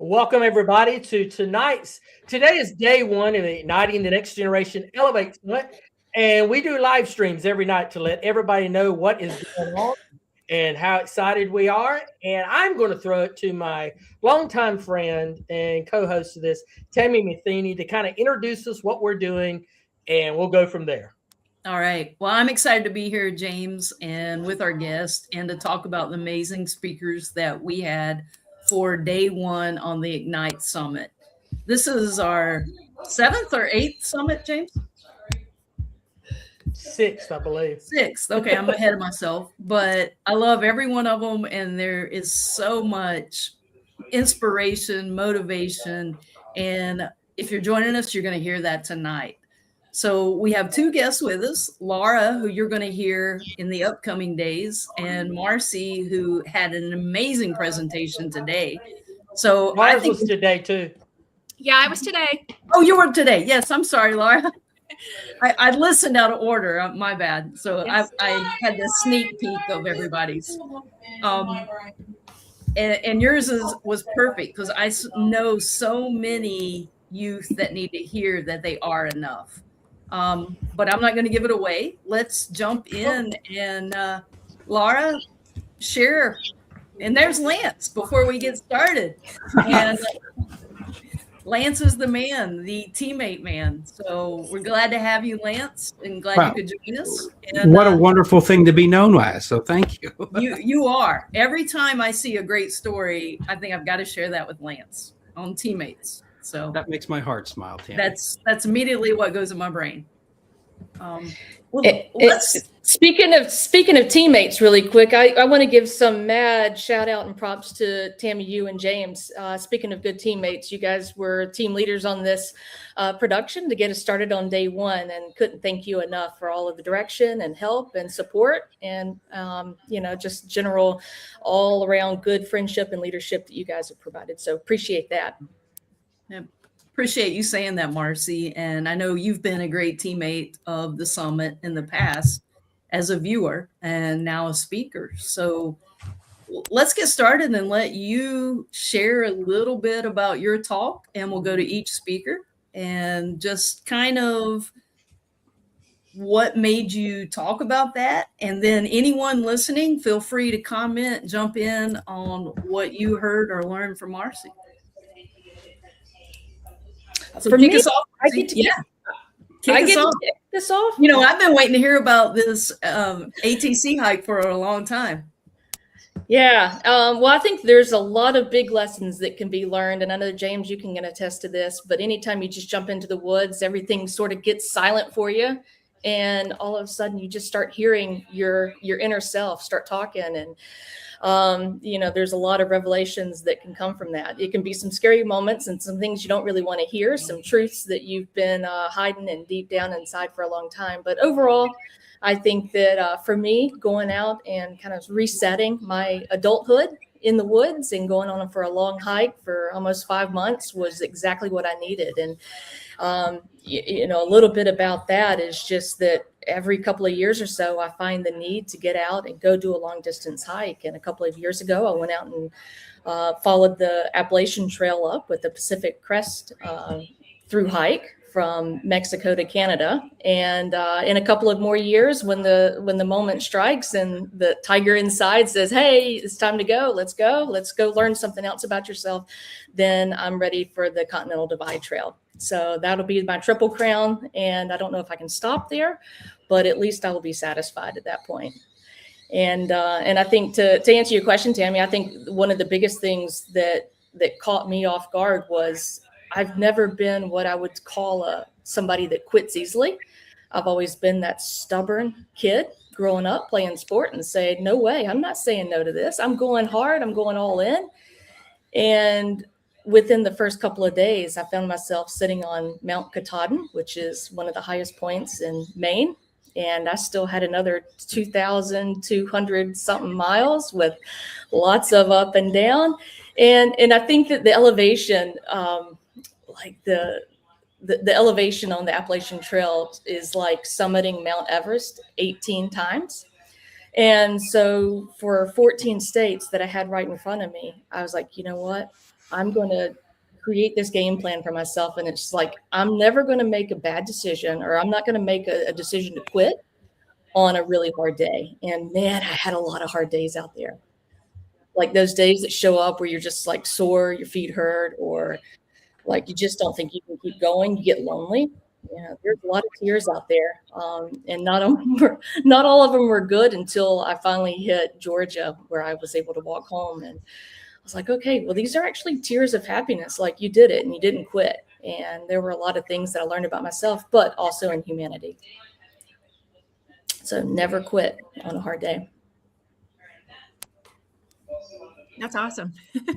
Welcome everybody to today is day one of Igniting the Next Generation Elevate Summit, and we do live streams every night to let everybody know what is going on and how excited we are. And I'm going to throw it to my longtime friend and co-host of this, Tammy Matheny, to kind of introduce us what we're doing, and we'll go from there. All right. Well, I'm excited to be here, James, and with our guest and to talk about the amazing speakers that we had for day one on the Ignite Summit. This is our seventh or eighth summit, James? Sixth, I believe. Sixth. Okay, I'm ahead of myself, but I love every one of them, and there is so much inspiration, motivation, and if you're joining us, you're going to hear that tonight. So we have two guests with us, Laura, who you're going to hear in the upcoming days, and Marcy, who had an amazing presentation today. So Laura was today too. Yeah, I was today. Oh, you were today. Yes, I'm sorry, Laura. I listened out of order. My bad. So yes. I had this sneak peek of everybody's. And yours was perfect because I know so many youth that need to hear that they are enough. But I'm not going to give it away. Let's jump in and Laura, share. And there's Lance before we get started. And Lance is the man, the teammate man. So we're glad to have you, Lance, and glad you could join us. And, what a wonderful thing to be known as. So thank you. You are. Every time I see a great story, I think I've got to share that with Lance on teammates. So that makes my heart smile, Tammy. That's immediately what goes in my brain. Speaking of teammates, really quick, I want to give some mad shout out and props to Tammy, you and James. Speaking of good teammates, you guys were team leaders on this production to get us started on day one, and couldn't thank you enough for all of the direction and help and support, and just general all around good friendship and leadership that you guys have provided. So appreciate that. Yeah. Appreciate you saying that, Marcy. And I know you've been a great teammate of the summit in the past as a viewer and now a speaker. So let's get started and let you share a little bit about your talk, and we'll go to each speaker and just kind of what made you talk about that. And then anyone listening, feel free to comment, jump in on what you heard or learned from Marcy. So kick us off. I get to kick this off. You know, I've been waiting to hear about this ATC hike for a long time. Yeah. Well, I think there's a lot of big lessons that can be learned. And I know, James, you can attest to this, but anytime you just jump into the woods, everything sort of gets silent for you. And all of a sudden you just start hearing your inner self start talking. And there's a lot of revelations that can come from that. It can be some scary moments and some things you don't really want to hear, some truths that you've been hiding and deep down inside for a long time. But overall, I think that for me, going out and kind of resetting my adulthood in the woods and going on for a long hike for almost 5 months was exactly what I needed. And a little bit about that is just that every couple of years or so, I find the need to get out and go do a long distance hike. And a couple of years ago, I went out and followed the Appalachian Trail up with the Pacific Crest through hike from Mexico to Canada. And in a couple of more years, when the moment strikes and the tiger inside says, hey, it's time to go, let's go learn something else about yourself, then I'm ready for the Continental Divide Trail. So that'll be my Triple Crown. And I don't know if I can stop there, but at least I will be satisfied at that point. And I think to answer your question, Tammy, I think one of the biggest things that caught me off guard was I've never been what I would call somebody that quits easily. I've always been that stubborn kid growing up playing sport and say, no way, I'm not saying no to this. I'm going hard. I'm going all in. And within the first couple of days, I found myself sitting on Mount Katahdin, which is one of the highest points in Maine. And I still had another 2,200 something miles with lots of up and down. And I think that the elevation, the elevation on the Appalachian Trail is like summiting Mount Everest 18 times. And so for 14 states that I had right in front of me, I was like, you know what? I'm going to create this game plan for myself. And it's like, I'm never going to make a bad decision, or I'm not going to make a decision to quit on a really hard day. And man, I had a lot of hard days out there. Like those days that show up where you're just like sore, your feet hurt, or like you just don't think you can keep going. You get lonely. There's a lot of tears out there, and not all of them were good until I finally hit Georgia, where I was able to walk home, and I was like, okay, well, these are actually tears of happiness. Like you did it, and you didn't quit. And there were a lot of things that I learned about myself, but also in humanity. So never quit on a hard day. That's awesome.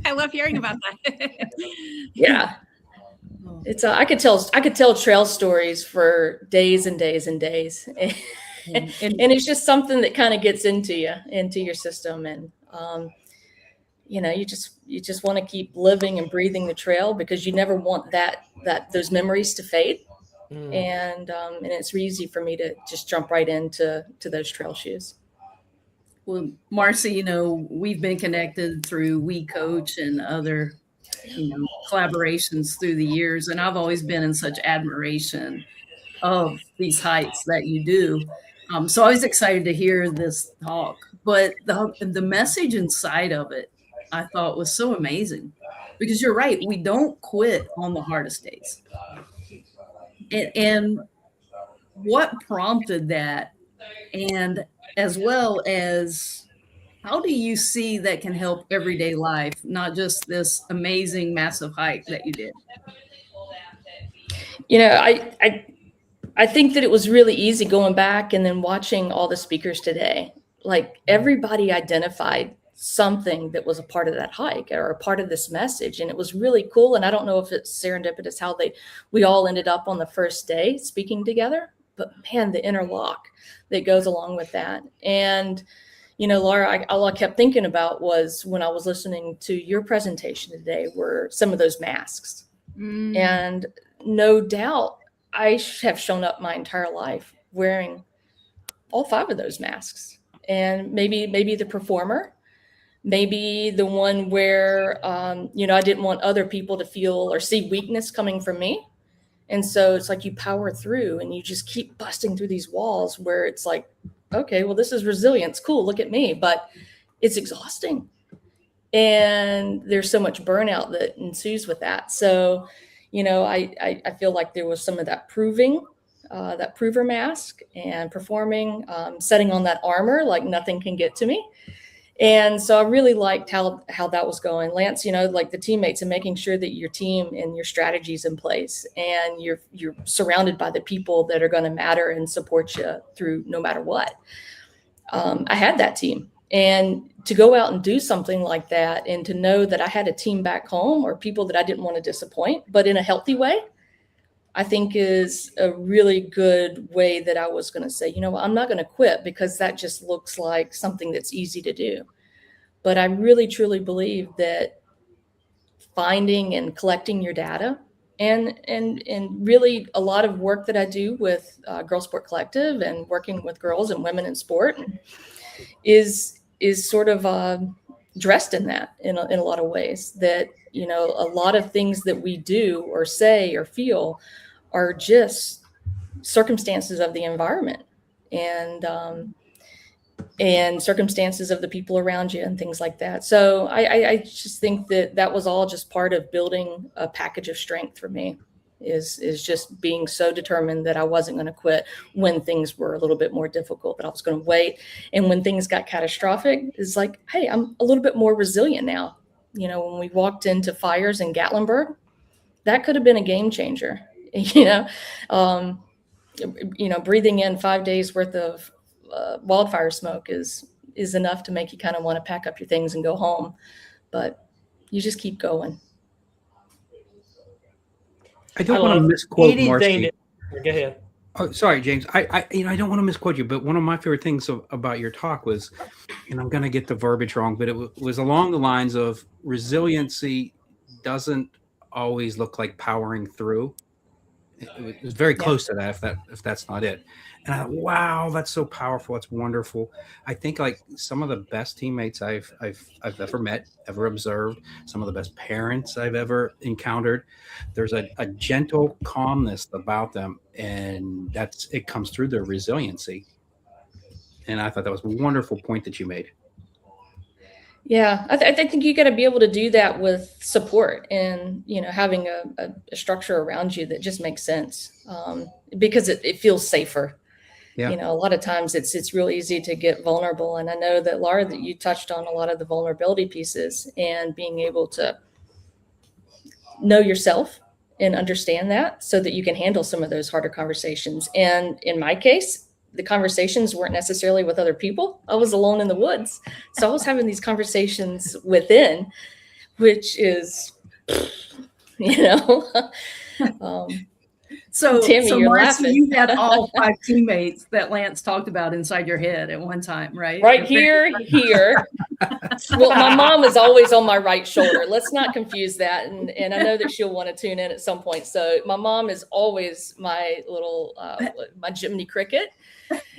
I love hearing about that. Yeah. It's I could tell trail stories for days and days and days. And it's just something that kind of gets into your system. And, you just want to keep living and breathing the trail, because you never want those memories to fade. And it's easy for me to just jump right into those trail shoes. Well, Marcy, we've been connected through We Coach and other, collaborations through the years. And I've always been in such admiration of these hikes that you do. So I was excited to hear this talk, but the message inside of it, I thought was so amazing, because you're right. We don't quit on the hardest days. And what prompted that? And as well as, how do you see that can help everyday life, not just this amazing, massive hike that you did? I think that it was really easy going back and then watching all the speakers today. Like everybody identified something that was a part of that hike or a part of this message. And it was really cool. And I don't know if it's serendipitous how we all ended up on the first day speaking together, but man, the interlock that goes along with that. And, Laura, all I kept thinking about was when I was listening to your presentation today were some of those masks. And no doubt I have shown up my entire life wearing all 5 of those masks. And maybe the performer, maybe the one where, I didn't want other people to feel or see weakness coming from me. And so it's like you power through and you just keep busting through these walls where it's like, okay, well, this is resilience. Cool. Look at me. But it's exhausting. And there's so much burnout that ensues with that. So, I feel like there was some of that that prover mask and performing, setting on that armor, like nothing can get to me. And so I really liked how that was going. Lance, like the teammates and making sure that your team and your strategy's in place and you're surrounded by the people that are going to matter and support you through no matter what. I had that team. And to go out and do something like that and to know that I had a team back home or people that I didn't want to disappoint, but in a healthy way, I think is a really good way that I was going to say, I'm not going to quit, because that just looks like something that's easy to do. But I really, truly believe that finding and collecting your data and really a lot of work that I do with Girl Sport Collective and working with girls and women in sport is sort of dressed in that in a lot of ways, that, a lot of things that we do or say or feel are just circumstances of the environment and circumstances of the people around you and things like that. So I just think that was all just part of building a package of strength for me, is just being so determined that I wasn't going to quit when things were a little bit more difficult, that I was going to wait. And when things got catastrophic, it's like, hey, I'm a little bit more resilient now. When we walked into fires in Gatlinburg, that could have been a game changer. Breathing in 5 days worth of wildfire smoke is enough to make you kind of want to pack up your things and go home. But you just keep going. I don't want to misquote Marcy. Go ahead. Oh, sorry, James. I don't want to misquote you, but one of my favorite things about your talk was, and I'm going to get the verbiage wrong, but it was along the lines of resiliency doesn't always look like powering through. It was very Yeah. close to that, if that's not it. And I thought, wow, that's so powerful. It's wonderful. I think like some of the best teammates I've ever met, ever observed, some of the best parents I've ever encountered. There's a gentle calmness about them, and it comes through their resiliency. And I thought that was a wonderful point that you made. Yeah, I think you got to be able to do that with support and, having a structure around you that just makes sense, because it feels safer. Yeah. A lot of times it's real easy to get vulnerable. And I know that, Laura, that you touched on a lot of the vulnerability pieces and being able to know yourself and understand that so that you can handle some of those harder conversations. And in my case, the conversations weren't necessarily with other people. I was alone in the woods. So I was having these conversations within, which is, So, Tammy, so you're Marcy, laughing. you had all 5 teammates that Lance talked about inside your head at one time, right? right here. Well, my mom is always on my right shoulder. Let's not confuse that. And I know that she'll want to tune in at some point. So my mom is always my little, my Jiminy Cricket.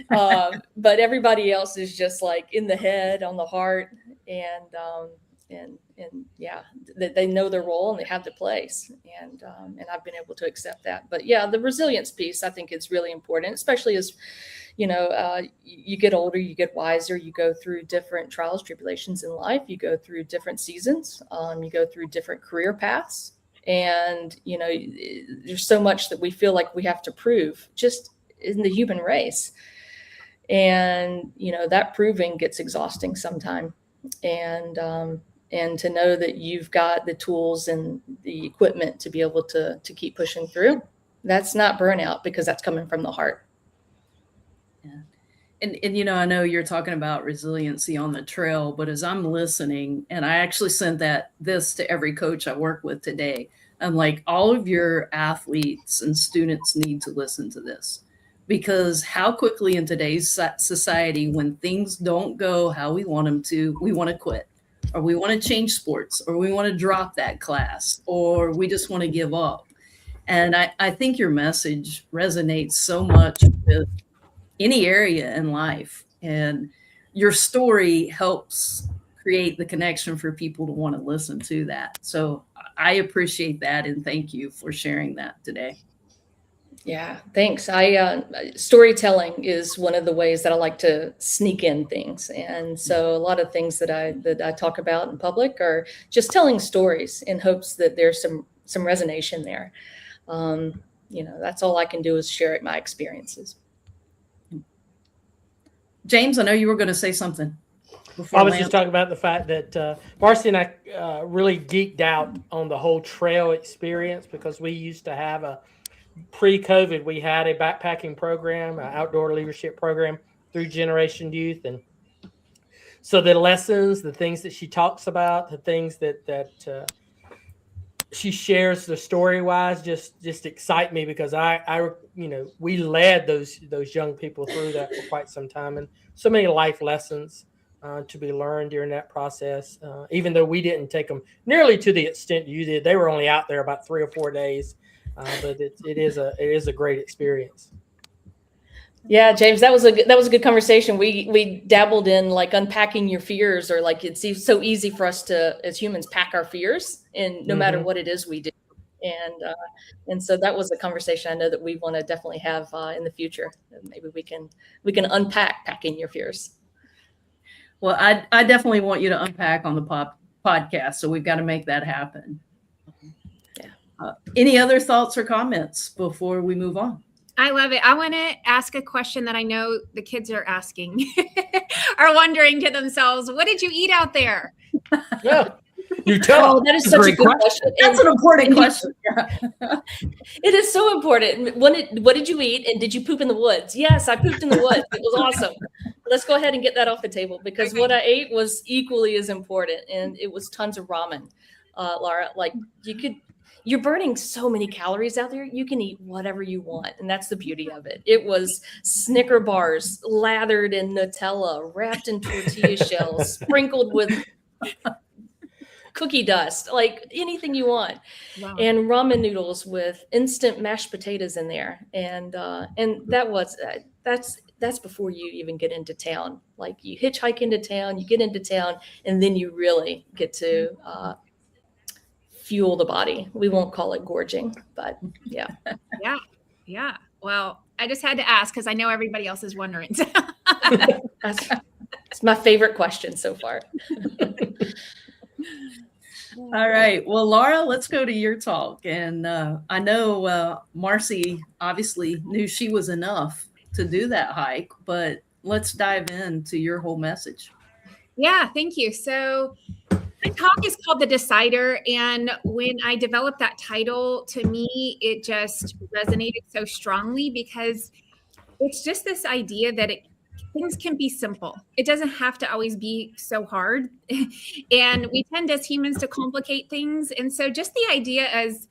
But everybody else is just like in the head, on the heart, and yeah, they know their role and they have their place, and I've been able to accept that. But yeah, the resilience piece I think is really important, especially as you get older, you get wiser, you go through different trials, tribulations in life, you go through different seasons, you go through different career paths, and there's so much that we feel like we have to prove just in the human race, and that proving gets exhausting sometime, and to know that you've got the tools and the equipment to be able to keep pushing through, that's not burnout, because that's coming from the heart. Yeah. And I know you're talking about resiliency on the trail, but as I'm listening, and I actually sent this to every coach I work with today, I'm like, all of your athletes and students need to listen to this, because how quickly in today's society, when things don't go how we want them to, we want to quit, or we want to change sports, or we want to drop that class, or we just want to give up. And I think your message resonates so much with any area in life. And your story helps create the connection for people to want to listen to that. So I appreciate that. And thank you for sharing that today. Yeah, thanks. Storytelling is one of the ways that I like to sneak in things. And so a lot of things that I talk about in public are just telling stories in hopes that there's some resonation there. That's all I can do is share my experiences. James, I know you were going to say something. I was just talking about the fact that Marcy and I really geeked out on the whole trail experience, because we used to have pre-COVID, we had a backpacking program, an outdoor leadership program through Generation Youth. And so the lessons, the things that she talks about, the things that she shares, the story-wise, just excite me, because we led those young people through that for quite some time, and so many life lessons to be learned during that process. Even though we didn't take them nearly to the extent you did, they were only out there about 3 or 4 days, but it is a great experience. Yeah, James, that was a good conversation. We dabbled in like unpacking your fears, or like it's so easy for us to, as humans, pack our fears, and no matter what it is we do. And so that was a conversation I know that we want to definitely have in the future. Maybe we can unpack packing your fears. Well, I definitely want you to unpack on the podcast, so we've got to make that happen. Yeah. Any other thoughts or comments before we move on? I love it. I want to ask a question that I know the kids are asking, are wondering to themselves, what did you eat out there? Yeah, you tell. Oh, that is such a good question. That's an important question. It is so important. What did you eat, and did you poop in the woods? Yes, I pooped in the woods. It was awesome. Let's go ahead and get that off the table, because what I ate was equally as important, and it was tons of ramen. Laura, like you're burning so many calories out there. You can eat whatever you want. And that's the beauty of it. It was Snicker bars lathered in Nutella, wrapped in tortilla shells, sprinkled with. cookie dust, like anything you want. Wow. And ramen noodles with instant mashed potatoes in there. And that's before you even get into town. Like you hitchhike into town, you get into town, and then you really get to fuel the body. We won't call it gorging, but yeah. Yeah. Well, I just had to ask because I know everybody else is wondering. It's my favorite question so far. All right. Well, Laura, let's go to your talk. And I know Marcy obviously knew she was enough to do that hike, but let's dive into your whole message. Yeah, thank you. So my talk is called The Decider. And when I developed that title, to me, it just resonated so strongly because it's just this idea that things can be simple. It doesn't have to always be so hard. And we tend as humans to complicate things. And so just the idea is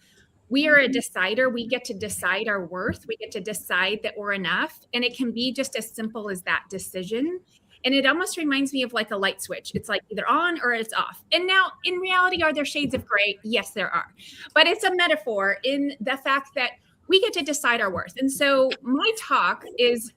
we are a decider. We get to decide our worth. We get to decide that we're enough. And it can be just as simple as that decision. And it almost reminds me of like a light switch. It's like either on or it's off. And now in reality, are there shades of gray? Yes, there are. But it's a metaphor in the fact that we get to decide our worth. And so my talk is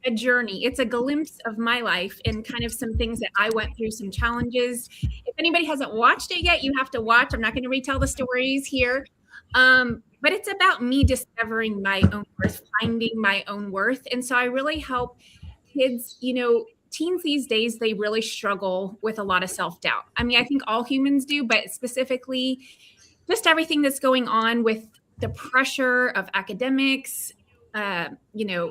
a journey. It's a glimpse of my life and kind of some things that I went through, some challenges. If anybody hasn't watched it yet, you have to watch. I'm not going to retell the stories here. But it's about me discovering my own worth, finding my own worth. And so I really help kids, teens these days, they really struggle with a lot of self-doubt. I mean, I think all humans do, but specifically just everything that's going on with the pressure of academics,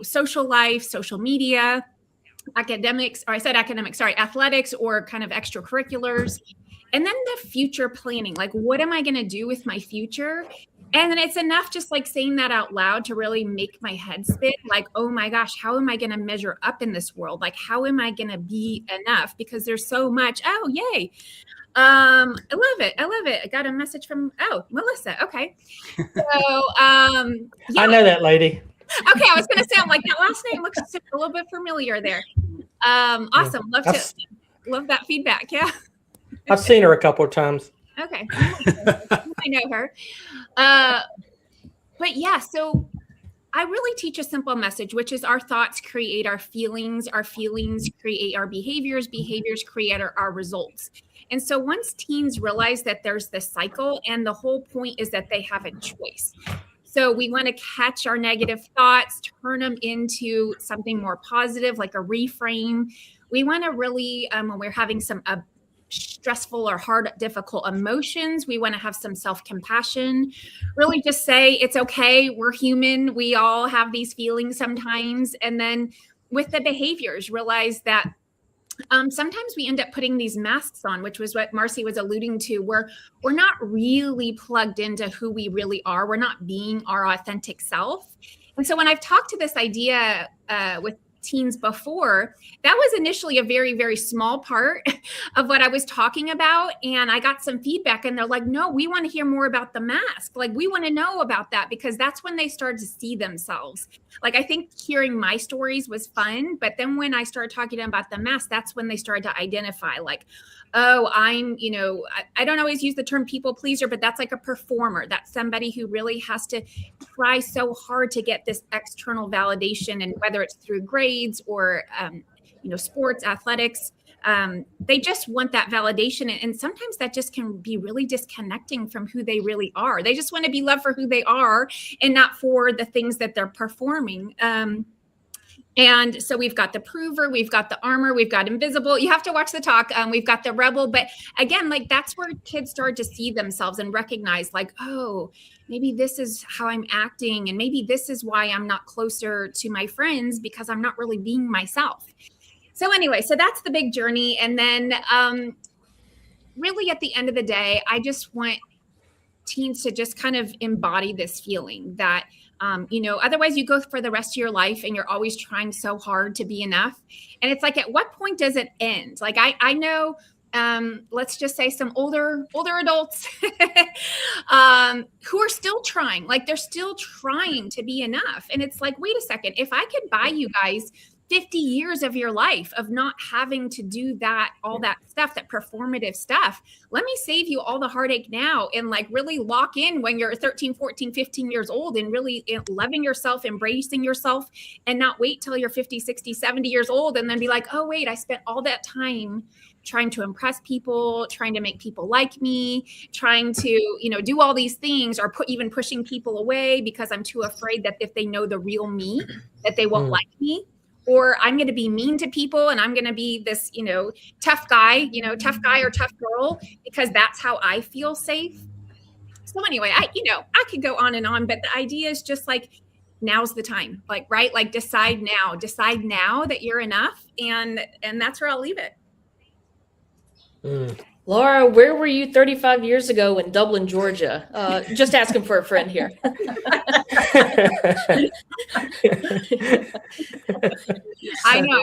social life, social media, athletics, or kind of extracurriculars. And then the future planning, like, what am I going to do with my future? And then it's enough just like saying that out loud to really make my head spin. Like, oh my gosh, how am I going to measure up in this world? Like, how am I going to be enough? Because there's so much. Oh, yay. I love it. I got a message from, Melissa. Okay. So, I know that lady. Okay. I was going to say, I'm like, that last name looks a little bit familiar there. Awesome. Love that feedback. Yeah. I've seen her a couple of times. Okay. I know her. But yeah, so I really teach a simple message, which is our thoughts create our feelings create our behaviors create our results. And so once teens realize that there's this cycle, and the whole point is that they have a choice. So we want to catch our negative thoughts, turn them into something more positive, like a reframe. We want to really, when we're having some stressful or hard, difficult emotions, we want to have some self-compassion, really just say, it's okay. We're human. We all have these feelings sometimes. And then with the behaviors, realize that sometimes we end up putting these masks on, which was what Marcy was alluding to, where we're not really plugged into who we really are. We're not being our authentic self. And so when I've talked to this idea with teens before, that was initially a very, very small part of what I was talking about. And I got some feedback, and they're like, no, we want to hear more about the mask. Like, we want to know about that, because that's when they started to see themselves. Like, I think hearing my stories was fun, but then when I started talking about the mask, that's when they started to identify, like, oh, I'm, I don't always use the term people pleaser, but that's like a performer. That's somebody who really has to try so hard to get this external validation, and whether it's through grades or, sports, athletics, they just want that validation. And sometimes that just can be really disconnecting from who they really are. They just want to be loved for who they are and not for the things that they're performing. And so we've got the prover, we've got the armor, we've got invisible. You have to watch the talk. We've got the rebel. But again, like, that's where kids start to see themselves and recognize, like, oh, maybe this is how I'm acting. And maybe this is why I'm not closer to my friends, because I'm not really being myself. So anyway, so that's the big journey. And then really at the end of the day, I just want teens to just kind of embody this feeling that, otherwise you go for the rest of your life and you're always trying so hard to be enough. And it's like, at what point does it end? Like, I know, let's just say some older adults who are still trying, like, they're still trying to be enough. And it's like, wait a second, if I could buy you guys 50 years of your life of not having to do that, all that stuff, that performative stuff. Let me save you all the heartache now and like really lock in when you're 13, 14, 15 years old and really loving yourself, embracing yourself, and not wait till you're 50, 60, 70 years old and then be like, oh, wait, I spent all that time trying to impress people, trying to make people like me, trying to, you know, do all these things, or even pushing people away because I'm too afraid that if they know the real me, that they won't like me. Or I'm going to be mean to people and I'm going to be this, you know, tough guy or tough girl because that's how I feel safe. So anyway, I could go on and on, but the idea is just like, now's the time, like, right? Like decide now that you're enough. And that's where I'll leave it. Laura, where were you 35 years ago in Dublin, Georgia? Just asking for a friend here. I know.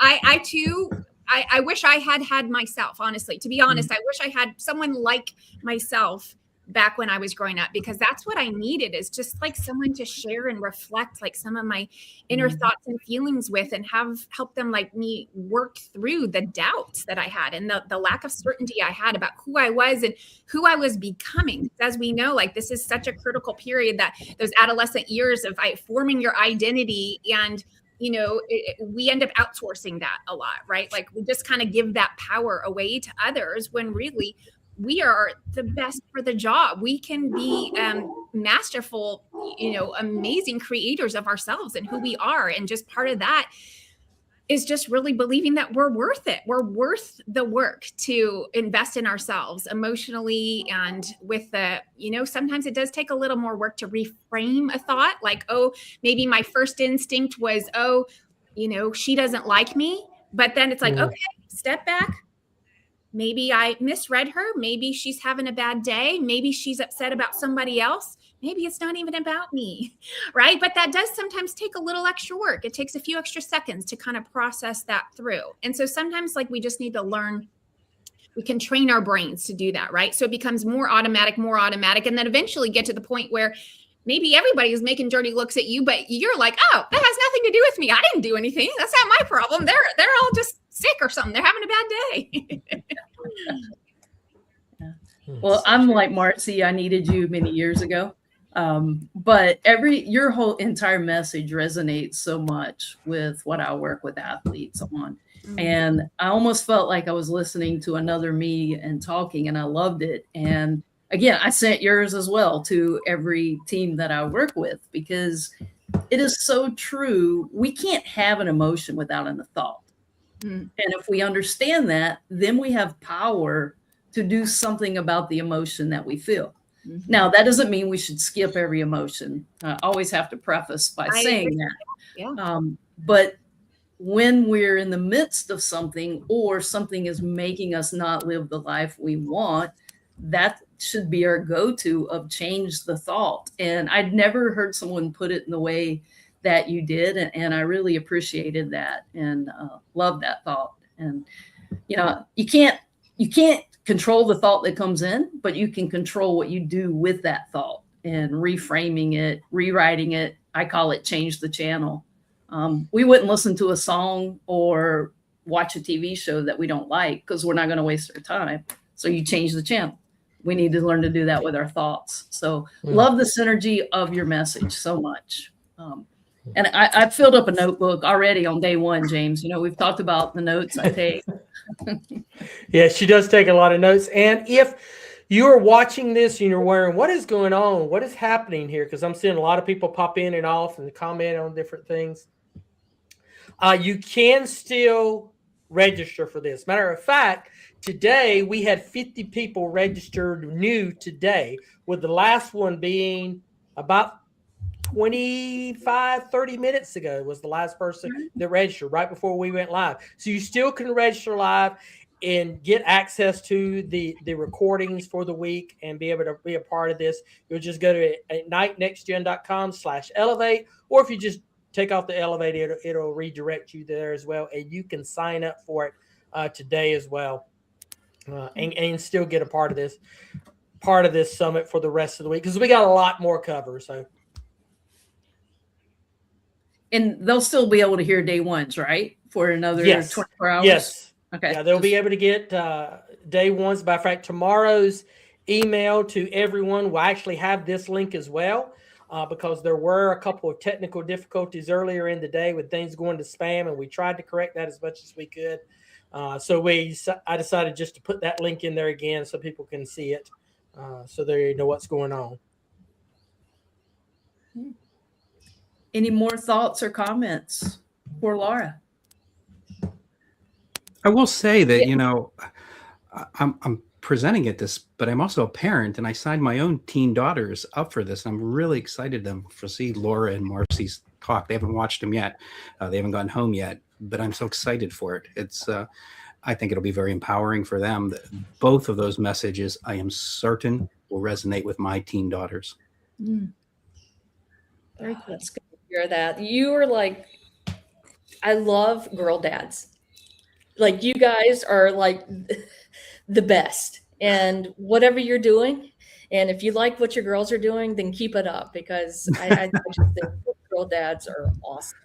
I too. I wish I had myself, honestly. To be honest, I wish I had someone like myself back when I was growing up, because that's what I needed, is just like someone to share and reflect like some of my inner thoughts and feelings with, and help them like me work through the doubts that I had and the lack of certainty I had about who I was and who I was becoming. As we know, like this is such a critical period, that those adolescent years of forming your identity, and you know, we end up outsourcing that a lot, right? Like we just kind of give that power away to others when really we are the best for the job. We can be masterful, you know, amazing creators of ourselves and who we are. And just part of that is just really believing that we're worth it. We're worth the work to invest in ourselves emotionally. And with the, you know, sometimes it does take a little more work to reframe a thought, like, oh, maybe my first instinct was, oh, you know, she doesn't like me. But then it's like, okay, step back. Maybe I misread her. Maybe she's having a bad day. Maybe she's upset about somebody else. Maybe it's not even about me, right? But that does sometimes take a little extra work. It takes a few extra seconds to kind of process that through. And so sometimes like we just need to learn, we can train our brains to do that, right? So it becomes more automatic, and then eventually get to the point where maybe everybody is making dirty looks at you, but you're like, oh, that has nothing to do with me. I didn't do anything. That's not my problem. They're all just sick or something. They're having a bad day. Well, I'm like Marcy. I needed you many years ago. But your whole entire message resonates so much with what I work with athletes on. And I almost felt like I was listening to another me and talking, and I loved it. And again, I sent yours as well to every team that I work with, because it is so true. We can't have an emotion without a thought. And if we understand that, then we have power to do something about the emotion that we feel. Now, that doesn't mean we should skip every emotion. I always have to preface by saying that. Yeah. But when we're in the midst of something, or something is making us not live the life we want, that should be our go-to of change the thought. And I'd never heard someone put it in the way that you did. And I really appreciated that and love that thought. And, you know, you can't control the thought that comes in, but you can control what you do with that thought and reframing it, rewriting it. I call it change the channel. We wouldn't listen to a song or watch a TV show that we don't like, because we're not going to waste our time. So you change the channel. We need to learn to do that with our thoughts. So love the synergy of your message so much. And I filled up a notebook already on day one, James. You know, we've talked about the notes I take. Yeah, she does take a lot of notes. And if you are watching this and you're wondering what is going on, what is happening here, because I'm seeing a lot of people pop in and off and comment on different things, you can still register for this. Matter of fact, today we had 50 people registered new today, with the last one being about 25-30 minutes ago was the last person that registered right before we went live. So you still can register live and get access to the recordings for the week and be able to be a part of this. You'll just go to ignitenextgen.com/elevate, or if you just take off the elevate, it'll redirect you there as well, and you can sign up for it today as well, and still get a part of this summit for the rest of the week, because we got a lot more cover. So And they'll still be able to hear day ones, right? For another Yes. 24 hours? Yes. Okay. Yeah, they'll be able to get day ones. By fact, tomorrow's email to everyone will actually have this link as well, because there were a couple of technical difficulties earlier in the day with things going to spam, and we tried to correct that as much as we could. So I decided just to put that link in there again so people can see it, so they know what's going on. Any more thoughts or comments for Laura? I will say that, you know, I'm presenting at this, but I'm also a parent, and I signed my own teen daughters up for this. I'm really excited to see Laura and Marcy's talk. They haven't watched them yet. They haven't gotten home yet, but I'm so excited for it. It's, I think it'll be very empowering for them. Both of those messages, I am certain, will resonate with my teen daughters. Very cool. It's good to hear that. You are like, I love girl dads. Like, you guys are like the best, and whatever you're doing, and if you like what your girls are doing, then keep it up, because I just think girl dads are awesome.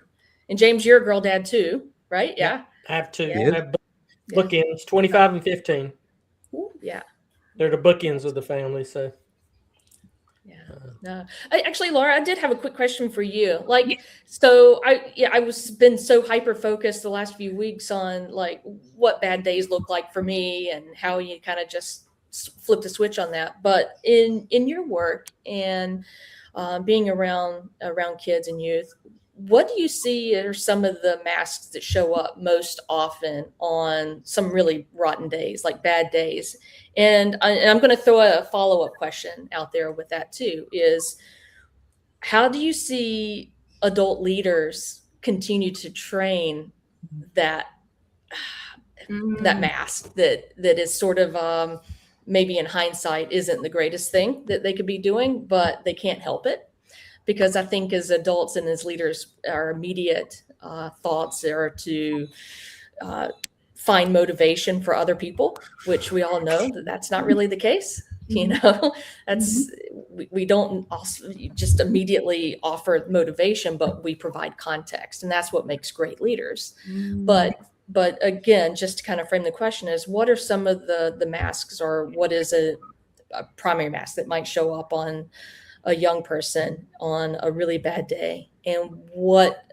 And James, you're a girl dad too, right? Yeah. I have two. Yeah. I have bookends, 25 and 15. Yeah. They're the bookends of the family. So Yeah. No. Actually, Laura, I did have a quick question for you. Like, so I was been so hyper focused the last few weeks on like what bad days look like for me and how you kind of just flip the switch on that. But in your work and being around kids and youth, what do you see are some of the masks that show up most often on some really rotten days, like bad days? And I'm going to throw a follow-up question out there with that too, is how do you see adult leaders continue to train that mask that is sort of maybe in hindsight isn't the greatest thing that they could be doing, but they can't help it? Because I think as adults and as leaders, our immediate thoughts are to find motivation for other people, which we all know that that's not really the case. You know, that's we don't also just immediately offer motivation, but we provide context, and that's what makes great leaders. But again, just to kind of frame the question is, what are some of the masks, or what is a primary mask that might show up on a young person on a really bad day, and what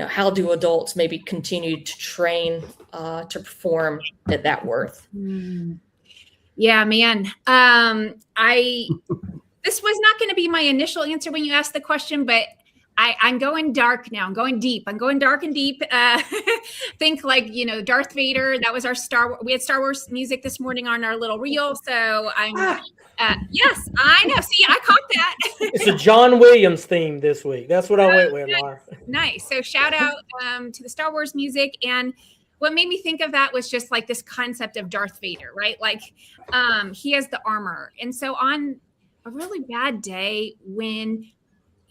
how do adults maybe continue to train to perform at that worth? Yeah, man. This was not going to be my initial answer when you asked the question, but I'm going dark now. I'm going deep. I'm going dark and deep. Think like, Darth Vader. That was we had Star Wars music this morning on our little reel. So yes, I know. See, I caught that. It's a John Williams theme this week. That's what I went with, Laura. Nice. So shout out to the Star Wars music. And what made me think of that was just like this concept of Darth Vader, right? Like he has the armor. And so on a really bad day when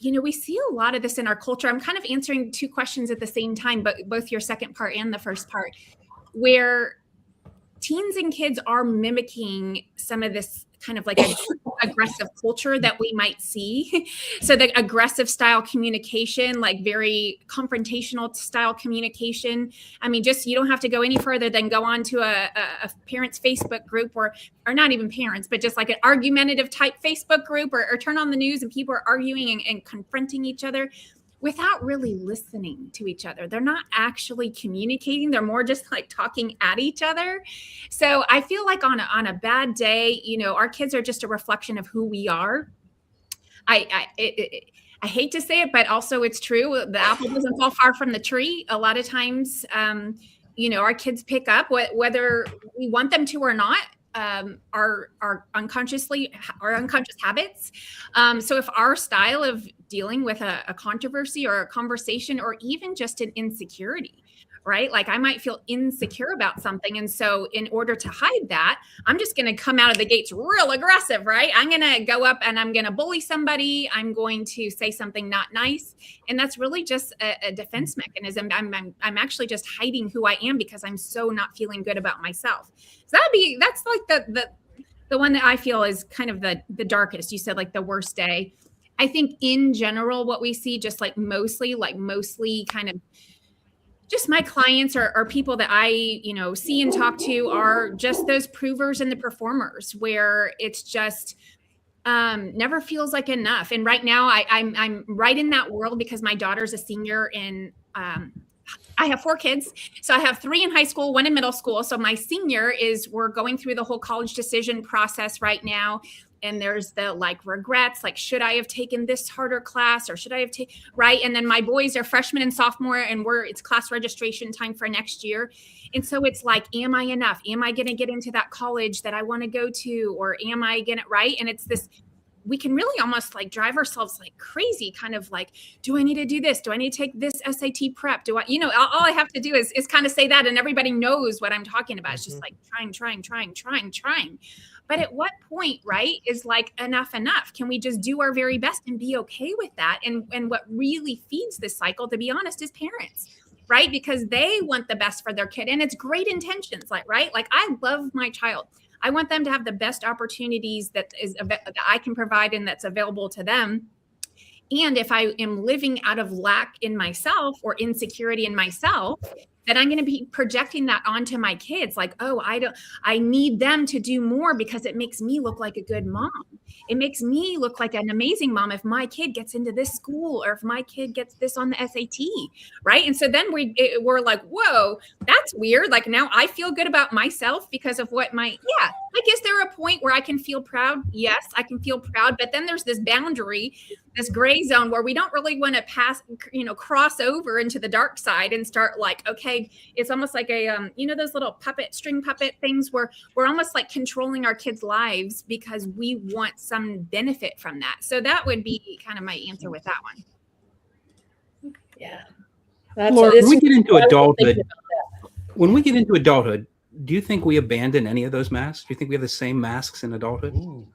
we see a lot of this in our culture. I'm kind of answering two questions at the same time, but both your second part and the first part, where teens and kids are mimicking some of this kind of like aggressive culture that we might see. So the aggressive style communication, like very confrontational style communication. I mean, just, you don't have to go any further than go on to a parents' Facebook group or not even parents, but just like an argumentative type Facebook group or turn on the news and people are arguing and confronting each other without really listening to each other. They're not actually communicating. They're more just like talking at each other. So I feel like on a bad day, our kids are just a reflection of who we are. I hate to say it, but also it's true. The apple doesn't fall far from the tree. A lot of times, our kids pick up whether we want them to or not. Our unconscious habits. So if our style of dealing with a controversy or a conversation or even just an insecurity, right? Like I might feel insecure about something. And so in order to hide that, I'm just going to come out of the gates real aggressive, right? I'm going to go up and I'm going to bully somebody. I'm going to say something not nice. And that's really just a defense mechanism. I'm actually just hiding who I am because I'm so not feeling good about myself. So that's like the one that I feel is kind of the darkest. You said like the worst day. I think in general, what we see, just like mostly kind of just my clients or people that I, see and talk to are just those provers and the performers where it's just never feels like enough. And right now I'm right in that world because my daughter's a senior in, I have 4 kids. So I have 3 in high school, 1 in middle school. So my senior we're going through the whole college decision process right now. And there's the regrets, should I have taken this harder class or should I have taken, right? And then my boys are freshmen and sophomore and it's class registration time for next year. And so it's am I enough? Am I going to get into that college that I want to go to? Or am I going to, right? And it's this, we can really almost drive ourselves crazy, kind of do I need to do this? Do I need to take this SAT prep? Do I, all I have to do is kind of say that and everybody knows what I'm talking about. It's just trying. But at what point, right, is enough? Can we just do our very best and be okay with that? And what really feeds this cycle, to be honest, is parents, right? Because they want the best for their kid and it's great intentions, right? I love my child. I want them to have the best opportunities that I can provide and that's available to them. And if I am living out of lack in myself or insecurity in myself, then I'm going to be projecting that onto my kids. I need them to do more because it makes me look like a good mom. It makes me look like an amazing mom if my kid gets into this school or if my kid gets this on the SAT, right? And so then we're like, whoa, that's weird. Now I feel good about myself because of what is there a point where I can feel proud? Yes, I can feel proud. But then there's this boundary, this gray zone where we don't really want to cross over into the dark side and start okay, it's almost like a, those little string puppet things where we're almost controlling our kids' lives because we want some benefit from that. So that would be kind of my answer with that one. Yeah. Laura, when we get into adulthood, do you think we abandon any of those masks? Do you think we have the same masks in adulthood? Ooh.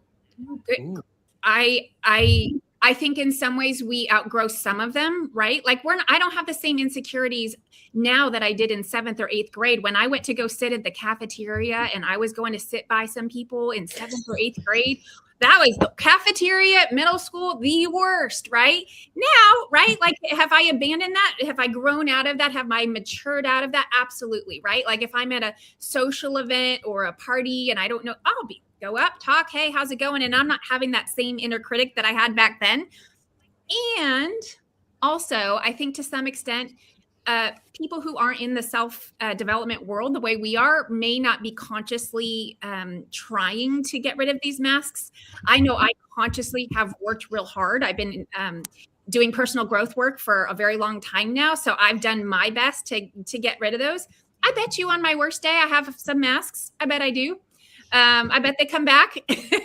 I think in some ways we outgrow some of them, right? I don't have the same insecurities now that I did in 7th or 8th grade. When I went to go sit at the cafeteria and I was going to sit by some people in 7th or 8th grade, that was the cafeteria at middle school, the worst, right? Now, right? Have I abandoned that? Have I grown out of that? Have I matured out of that? Absolutely, right? If I'm at a social event or a party and I don't know, go up, talk, hey, how's it going? And I'm not having that same inner critic that I had back then. And also, I think to some extent, people who aren't in the self-development world the way we are may not be consciously trying to get rid of these masks. I know I consciously have worked real hard. I've been doing personal growth work for a very long time now. So I've done my best to get rid of those. I bet you on my worst day, I have some masks. I bet I do. I bet they come back,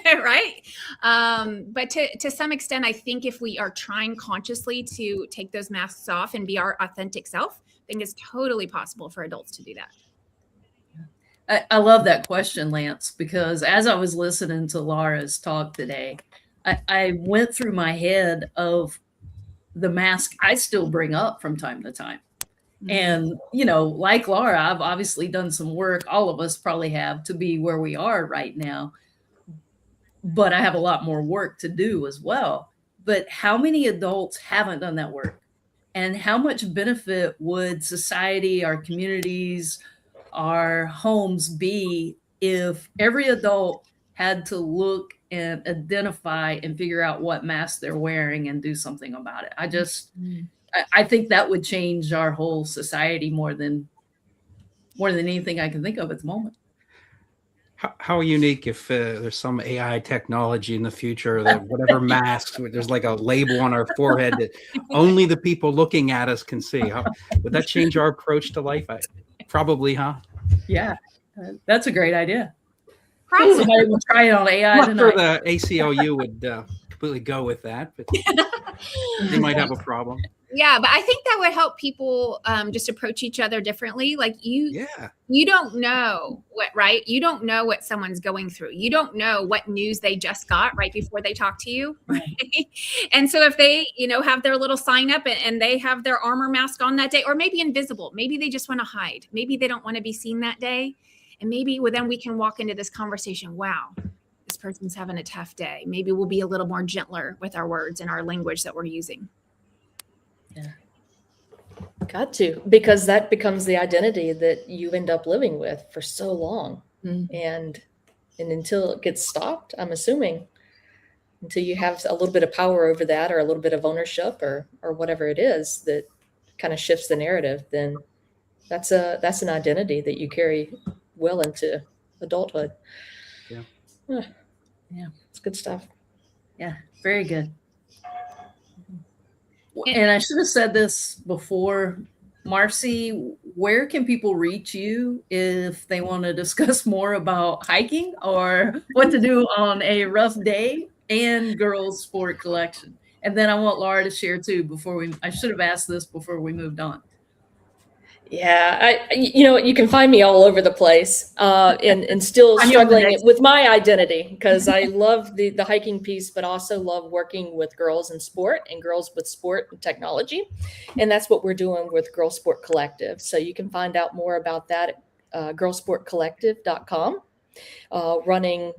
right? But to some extent, I think if we are trying consciously to take those masks off and be our authentic self, I think it's totally possible for adults to do that. I love that question, Lance, because as I was listening to Laura's talk today, I went through my head of the mask I still bring up from time to time. And, like Laura, I've obviously done some work. All of us probably have to be where we are right now. But I have a lot more work to do as well. But how many adults haven't done that work? And how much benefit would society, our communities, our homes be if every adult had to look and identify and figure out what mask they're wearing and do something about it? I think that would change our whole society more than anything I can think of at the moment. How unique if there's some AI technology in the future that whatever masks, there's a label on our forehead that only the people looking at us can see. Would that change our approach to life? Probably, huh? Yeah, that's a great idea. Probably. Somebody will try it on AI I'm tonight. not sure the ACLU would completely go with that, but they might have a problem. Yeah, but I think that would help people just approach each other differently. You don't know right? You don't know what someone's going through. You don't know what news they just got right before they talk to you. Right? And so if they, have their little sign up and they have their armor mask on that day, or maybe invisible, maybe they just want to hide. Maybe they don't want to be seen that day. And maybe then we can walk into this conversation. Wow, this person's having a tough day. Maybe we'll be a little more gentler with our words and our language that we're using. Got to, because that becomes the identity that you end up living with for so long. And until it gets stopped, I'm assuming, until you have a little bit of power over that, or a little bit of ownership, or whatever it is that kind of shifts the narrative, then that's an identity that you carry well into adulthood. Yeah. It's good stuff. Yeah, very good. And I should have said this before, Marcy, where can people reach you if they want to discuss more about hiking or what to do on a rough day and girls sport collection? And then I want Laura to share too I should have asked this before we moved on. Yeah, you can find me all over the place, and still struggling with my identity, because I love the hiking piece, but also love working with girls in sport and girls with sport and technology. And that's what we're doing with Girl Sport Collective. So you can find out more about that at girlsportcollective.com, running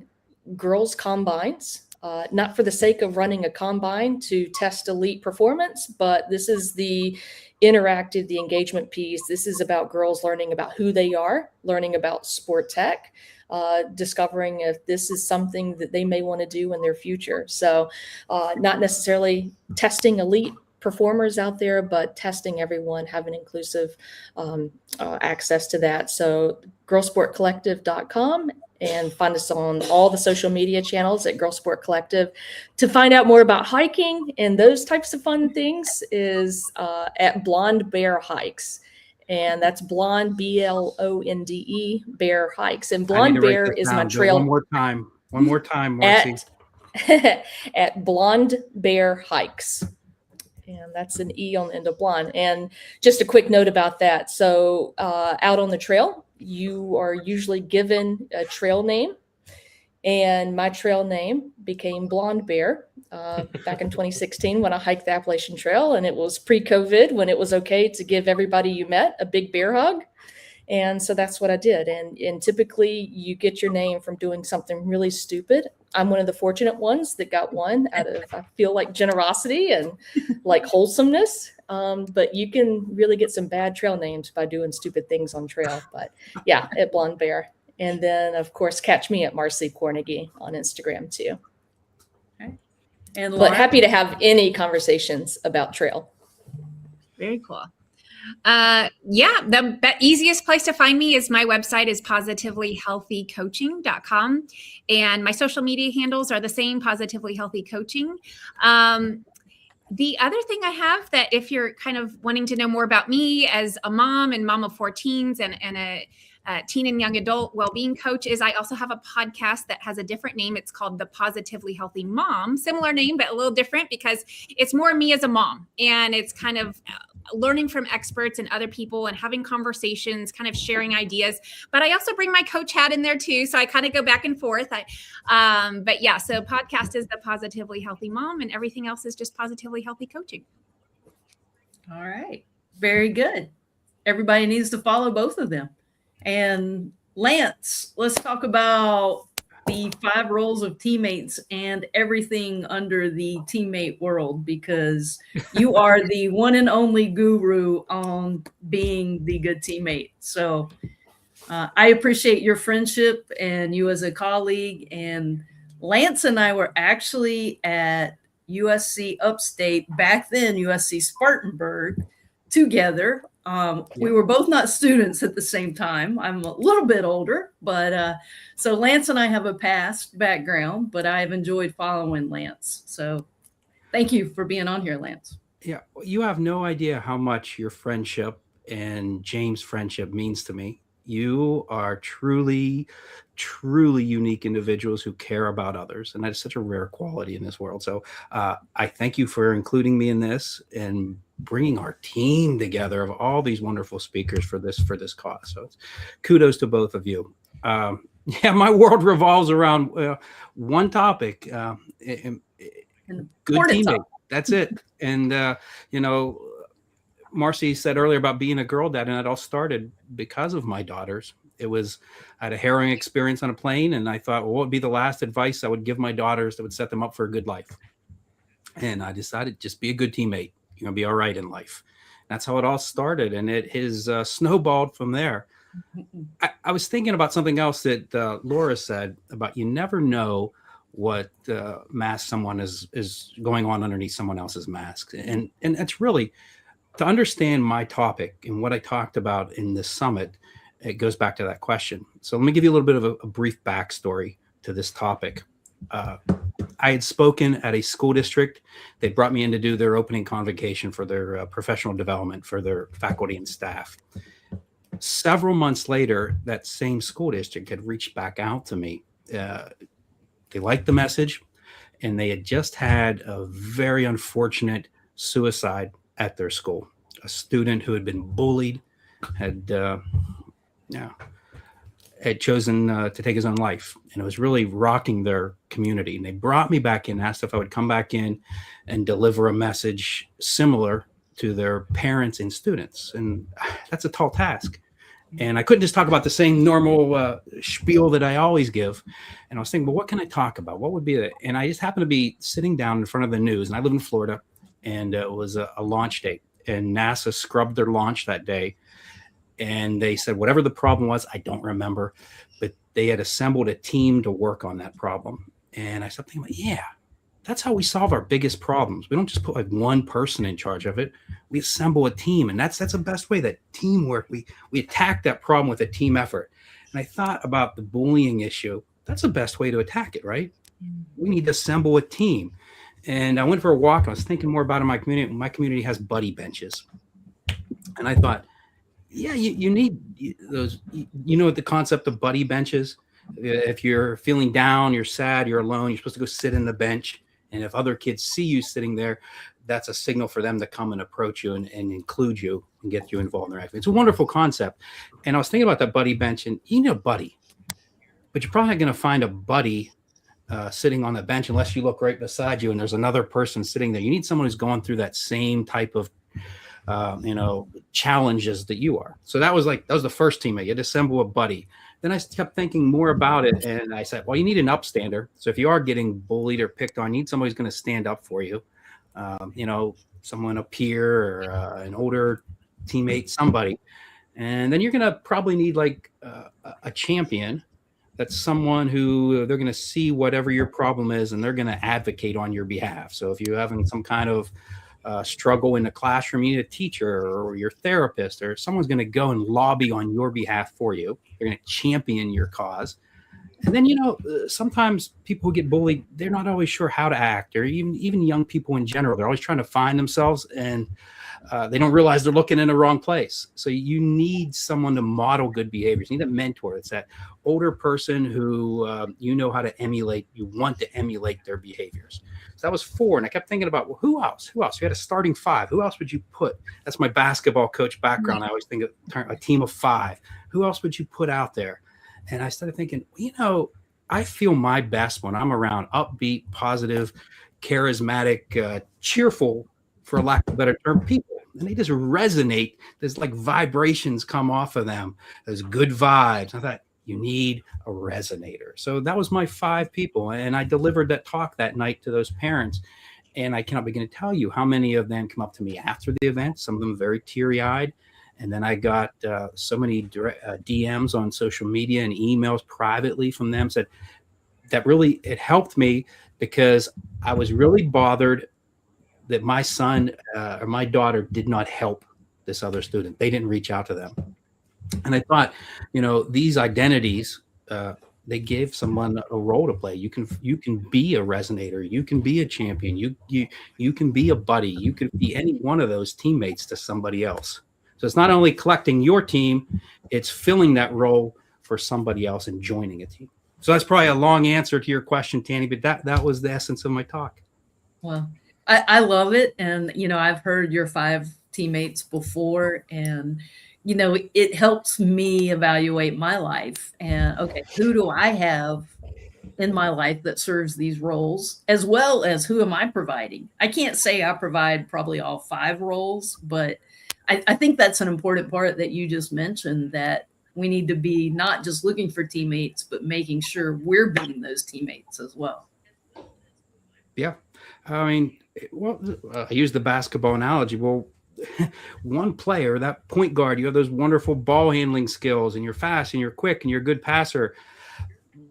girls combines. Not for the sake of running a combine to test elite performance, but this is the interactive, the engagement piece. This is about girls learning about who they are, learning about sport tech, discovering if this is something that they may want to do in their future. So not necessarily testing elite performers out there, but testing everyone, having inclusive access to that. So girlsportcollective.com, and find us on all the social media channels at Girl Sport Collective. To find out more about hiking and those types of fun things is at Blonde Bear Hikes. And that's Blonde, BLONDE, Bear Hikes. And Blonde Bear is my trail. One more time, Marcy. At Blonde Bear Hikes. And that's an E on the end of blonde. And just a quick note about that. So out on the trail, you are usually given a trail name. And my trail name became Blonde Bear back in 2016 when I hiked the Appalachian Trail. And it was pre-COVID, when it was okay to give everybody you met a big bear hug. And so that's what I did. And typically you get your name from doing something really stupid. I'm one of the fortunate ones that got one out of, I feel like, generosity and like wholesomeness. But you can really get some bad trail names by doing stupid things on trail. But yeah, at Blonde Bear. And then, of course, catch me at Marcy Cornegie on Instagram too. Okay. And Laura? But happy to have any conversations about trail. Very cool. The easiest place to find me is my website is positivelyhealthycoaching.com, and my social media handles are the same, Positively Healthy Coaching. The other thing I have, that if you're kind of wanting to know more about me as a mom and mom of 4 teens and a teen and young adult well-being coach, is I also have a podcast that has a different name. It's called The Positively Healthy Mom. Similar name, but a little different because it's more me as a mom, and it's kind of learning from experts and other people and having conversations, kind of sharing ideas. But I also bring my coach hat in there too. So I kind of go back and forth. So podcast is The Positively Healthy Mom, and everything else is just Positively Healthy Coaching. All right. Very good. Everybody needs to follow both of them. And Lance, let's talk about the 5 roles of teammates and everything under the teammate world, because you are the one and only guru on being the good teammate. So I appreciate your friendship and you as a colleague. And Lance and I were actually at USC Upstate, back then USC Spartanburg, together. We were both not students at the same time. I'm a little bit older, but so Lance and I have a past background, but I've enjoyed following Lance. So thank you for being on here, Lance. Yeah, you have no idea how much your friendship and James' friendship means to me. You are truly, truly unique individuals who care about others. And that is such a rare quality in this world. So I thank you for including me in this and bringing our team together of all these wonderful speakers for this cause. So kudos to both of you. My world revolves around one topic, good teammate. That's it. And, Marcy said earlier about being a girl dad, and it all started because of my daughters. I had a harrowing experience on a plane, and I thought, well, what would be the last advice I would give my daughters that would set them up for a good life? And I decided, just be a good teammate. You're going to be all right in life. That's how it all started. And it has snowballed from there. I was thinking about something else that Laura said about you never know what mask someone is going on underneath someone else's mask. And it's really, to understand my topic and what I talked about in this summit, it goes back to that question. So let me give you a little bit of a brief backstory to this topic. I had spoken at a school district. They brought me in to do their opening convocation for their professional development for their faculty and staff. Several months later, that same school district had reached back out to me. They liked the message, and they had just had a very unfortunate suicide at their school. A student who had been bullied had chosen to take his own life, and it was really rocking their community. And they brought me back in, asked if I would come back in and deliver a message similar to their parents and students. And that's a tall task. And I couldn't just talk about the same normal spiel that I always give. And I was thinking, well, what can I talk about? What would be that? And I just happened to be sitting down in front of the news, and I live in Florida, and it was a launch date, and NASA scrubbed their launch that day. And they said, whatever the problem was, I don't remember, but they had assembled a team to work on that problem. And I started thinking, yeah, that's how we solve our biggest problems. We don't just put like one person in charge of it. We assemble a team, and that's the best way. That teamwork, we attack that problem with a team effort. And I thought about the bullying issue. That's the best way to attack it, right? We need to assemble a team. And I went for a walk. I was thinking more about it in my community. My community has buddy benches, and I thought, yeah, you need those. You know what the concept of buddy benches? If you're feeling down, you're sad, you're alone, you're supposed to go sit in the bench. And if other kids see you sitting there, that's a signal for them to come and approach you and include you and get you involved in their activity. It's a wonderful concept. And I was thinking about that buddy bench, and you need a buddy, but you're probably not going to find a buddy sitting on the bench unless you look right beside you and there's another person sitting there. You need someone who's going through that same type of challenges that you are. So that was the first teammate. You'd assemble a buddy. Then I kept thinking more about it, and I said, well, you need an upstander. So if you are getting bullied or picked on, you need somebody who's going to stand up for you. Someone, a peer or an older teammate, somebody. And then you're going to probably need like a champion. That's someone who they're going to see whatever your problem is, and they're going to advocate on your behalf. So if you're having some kind of struggle in the classroom, you need a teacher or your therapist, or someone's going to go and lobby on your behalf for you. They're going to champion your cause. And then, sometimes people who get bullied, they're not always sure how to act, or even young people in general. They're always trying to find themselves, and they don't realize they're looking in the wrong place. So you need someone to model good behaviors. You need a mentor. It's that older person who how to emulate. You want to emulate their behaviors. So that was 4. And I kept thinking about, well, who else? You had a starting 5. Who else would you put? That's my basketball coach background. I always think of a team of 5. Who else would you put out there? And I started thinking, I feel my best when I'm around upbeat, positive, charismatic, cheerful, for lack of a better term, people. And they just resonate. There's like vibrations come off of them. There's good vibes. I thought, you need a resonator. So that was my 5 people. And I delivered that talk that night to those parents. And I cannot begin to tell you how many of them come up to me after the event, some of them very teary-eyed. And then I got so many DMs on social media and emails privately from them, said that really, it helped me because I was really bothered that my son or my daughter did not help this other student. They didn't reach out to them. And I thought, these identities, they gave someone a role to play. You can be a resonator. You can be a champion. You can be a buddy. You can be any one of those teammates to somebody else. So it's not only collecting your team, it's filling that role for somebody else and joining a team. So that's probably a long answer to your question, Tanny, but that was the essence of my talk. Well, I love it. And, I've heard your 5 teammates before, and, it helps me evaluate my life. And, okay, who do I have in my life that serves these roles, as well as who am I providing? I can't say I provide probably all 5 roles, but I think that's an important part that you just mentioned, that we need to be not just looking for teammates, but making sure we're being those teammates as well. Yeah. I mean, well, I use the basketball analogy. Well, one player, that point guard, you have those wonderful ball handling skills and you're fast and you're quick and you're a good passer,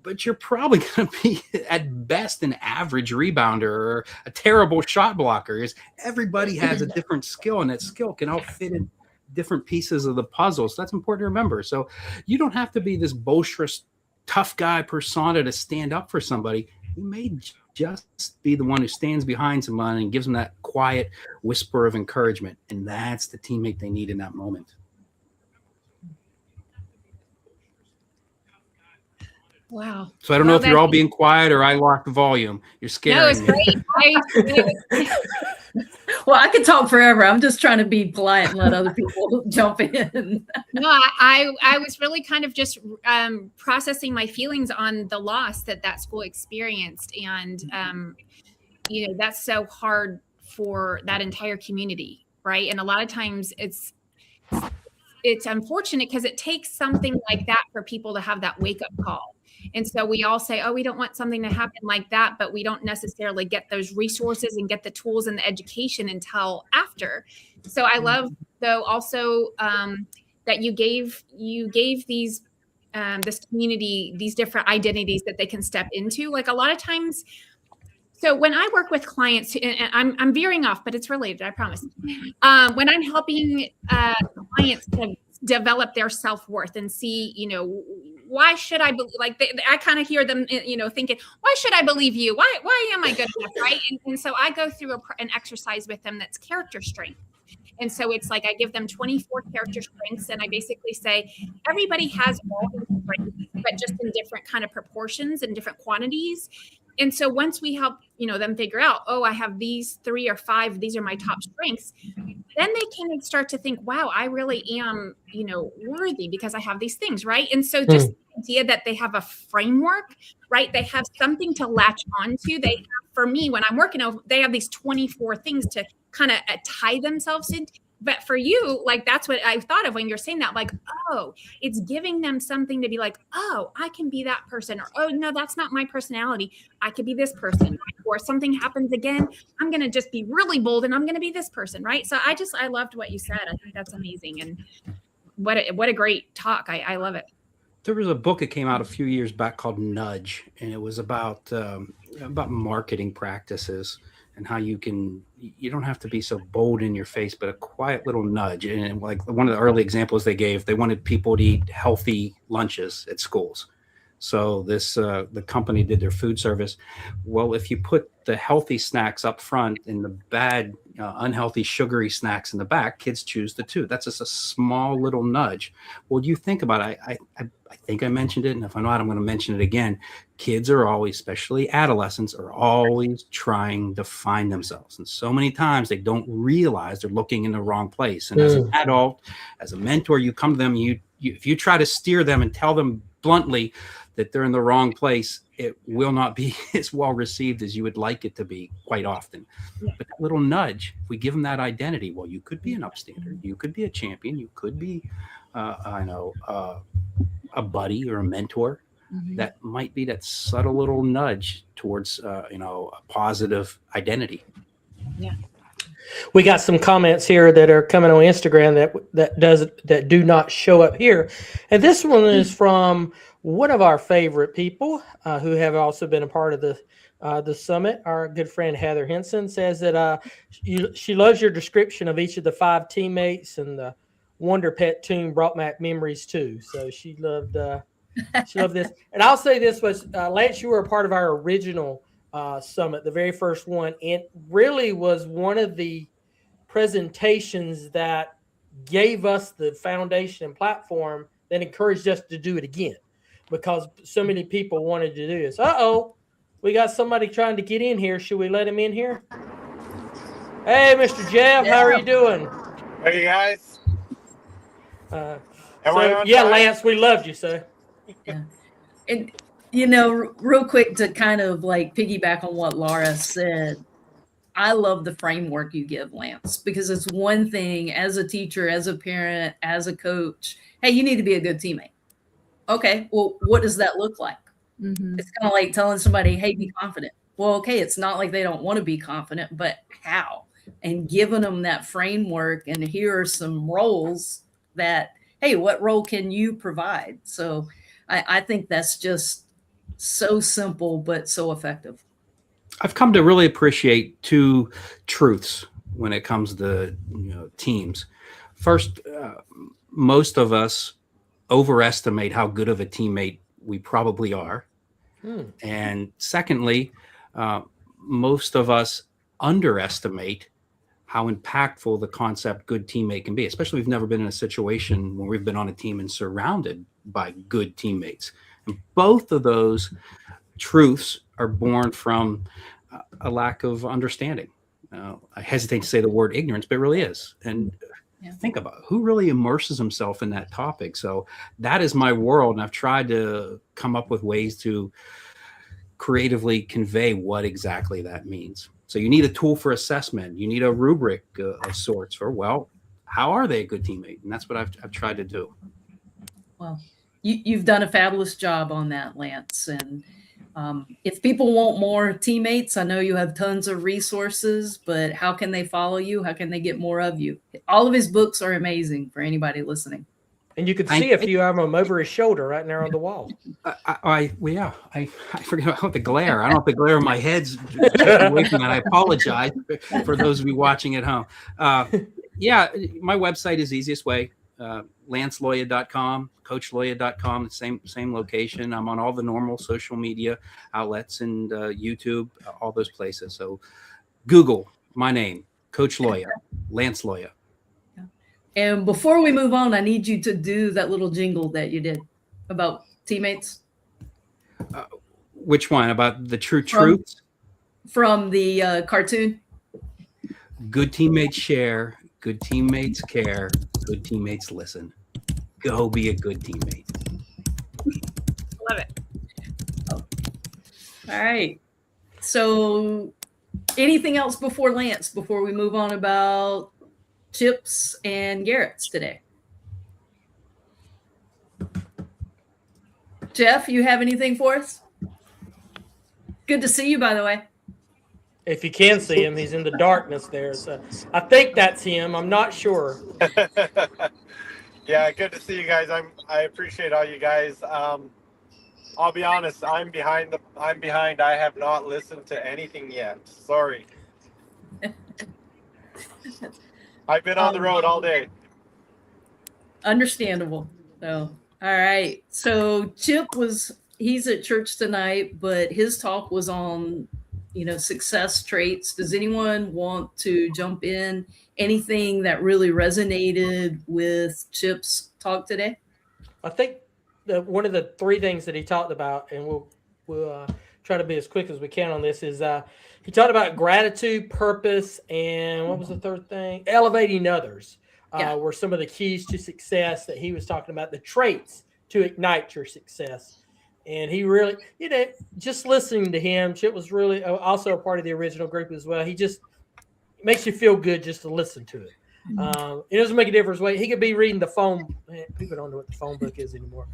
but you're probably going to be at best an average rebounder or a terrible shot blocker. Is everybody has a different skill, and that skill can all fit in different pieces of the puzzle. So that's important to remember. So you don't have to be this boisterous, tough guy persona to stand up for somebody. You may just be the one who stands behind someone and gives them that quiet whisper of encouragement. And that's the teammate they need in that moment. Wow. So I don't know if you're all being quiet or I locked the volume. You're scaring No, it's me. great. Well, I could talk forever. I'm just trying to be polite and let other people jump in. No, I was really kind of just processing my feelings on the loss that school experienced. And, that's so hard for that entire community, right? And a lot of times it's unfortunate because it takes something like that for people to have that wake-up call. And so we all say, oh, we don't want something to happen like that, but we don't necessarily get those resources and get the tools and the education until after. So I love, though, also that you gave these this community these different identities that they can step into. Like a lot of times, so when I work with clients, and I'm veering off, but it's related, I promise. When I'm helping clients to develop their self-worth and see, why should I believe, like I kind of hear them, thinking, why should I believe you? Why am I good enough, right? And so I go through an exercise with them that's character strength. And so it's like I give them 24 character strengths, and I basically say everybody has all these strengths, but just in different kind of proportions and different quantities. And so once we help, them figure out, oh, I have these 3 or 5, these are my top strengths, then they can start to think, wow, I really am, worthy because I have these things, right? And so just the idea that they have a framework, right? They have something to latch onto. They have, for me, when I'm working over, they have these 24 things to kind of tie themselves in. But for you, like, that's what I thought of when you're saying that, like, oh, it's giving them something to be like, oh, I can be that person, or, oh, no, that's not my personality. I could be this person, or something happens again, I'm going to just be really bold and I'm going to be this person. Right. So I loved what you said. I think that's amazing. And what a great talk. I love it. There was a book that came out a few years back called Nudge, and it was about marketing practices and how you don't have to be so bold in your face, but a quiet little nudge. And like one of the early examples they gave, they wanted people to eat healthy lunches at schools. So the company did their food service. Well, if you put the healthy snacks up front and the bad, unhealthy, sugary snacks in the back, kids choose the two. That's just a small little nudge. Well, you think about it. I think I mentioned it, and if I'm not, I'm going to mention it again. Kids are always, especially adolescents, are always trying to find themselves. And so many times they don't realize they're looking in the wrong place. And as an adult, as a mentor, you come to them, if you try to steer them and tell them bluntly that they're in the wrong place, it will not be as well received as you would like it to be quite often. But that little nudge, if we give them that identity, well, you could be an upstander, you could be a champion, you could be, a buddy or a mentor. That might be that subtle little nudge towards, a positive identity. Yeah. We got some comments here that are coming on Instagram that do not show up here. And this one is from one of our favorite people who have also been a part of the summit. Our good friend Heather Henson says that she loves your description of each of the 5 teammates, and the Wonder Pet tune brought back memories too. So she loved this. And I'll say this was Lance, you were a part of our original summit, the very first one, and really was one of the presentations that gave us the foundation and platform that encouraged us to do it again, because so many people wanted to do this. We got somebody trying to get in here. Should we let him in here? Hey, Mr. Jeff, how are you doing? Hey guys. Lance, we loved you, sir. Yeah. And real quick, to kind of like piggyback on what Laura said, I love the framework you give, Lance, because it's one thing as a teacher, as a parent, as a coach. Hey, you need to be a good teammate. Okay, well, what does that look like? Mhm. It's kind of like telling somebody, hey, be confident. Well, okay, it's not like they don't want to be confident, but how? And giving them that framework, and here are some roles that, hey, what role can you provide? So I think that's just so simple, but so effective. I've come to really appreciate two truths when it comes to teams. First, most of us overestimate how good of a teammate we probably are. And secondly, most of us underestimate how impactful the concept good teammate can be, especially if we've never been in a situation where we've been on a team and surrounded by good teammates. And both of those truths are born from a lack of understanding. I hesitate to say the word ignorance, but it really is. And think about it. Who really immerses himself in that topic. So that is my world. And I've tried to come up with ways to creatively convey what exactly that means. So you need a tool for assessment. You need a rubric of sorts for, well, how are they a good teammate? And that's what I've tried to do. Well, you've done a fabulous job on that, Lance. And if people want more teammates, I know you have tons of resources, but how can they follow you? How can they get more of you? All of his books are amazing for anybody listening. And you can see a few of them over his shoulder right there on the wall. I forget about the glare. I don't know if the glare in my head's away from that. I apologize for those of you watching at home. My website is the easiest way. LanceLoya.com, CoachLoya.com, the same location. I'm on all the normal social media outlets and YouTube, all those places. So Google my name, Coach Loya, Lance Loya. And before we move on, I need you to do that little jingle that you did about teammates. Which one? About the true truths? From the cartoon? Good teammates share, good teammates care, good teammates listen. Go be a good teammate. Love it. All right. So anything else before Lance, before we move on about Chips and Garrett's today? Jeff, you have anything for us? Good to see you, by the way. If you can see him, he's in the darkness there. So I think that's him. I'm not sure. Yeah, good to see you guys. I appreciate all you guys. I'll be honest, I'm behind. I have not listened to anything yet. Sorry. I've been on the road all day. Understandable. So, all right. So Chip he's at church tonight, but his talk was on, success traits. Does anyone want to jump in? Anything that really resonated with Chip's talk today? I think one of the three things that he talked about, and we'll try to be as quick as we can on this, is he talked about gratitude, purpose, and what was the third thing? Elevating others. Were some of the keys to success that he was talking about, the traits to ignite your success. And he really, just listening to him, Chip was really also a part of the original group as well. He just makes you feel good just to listen to it. It doesn't make a difference. He could be reading the phone. People don't know what the phone book is anymore.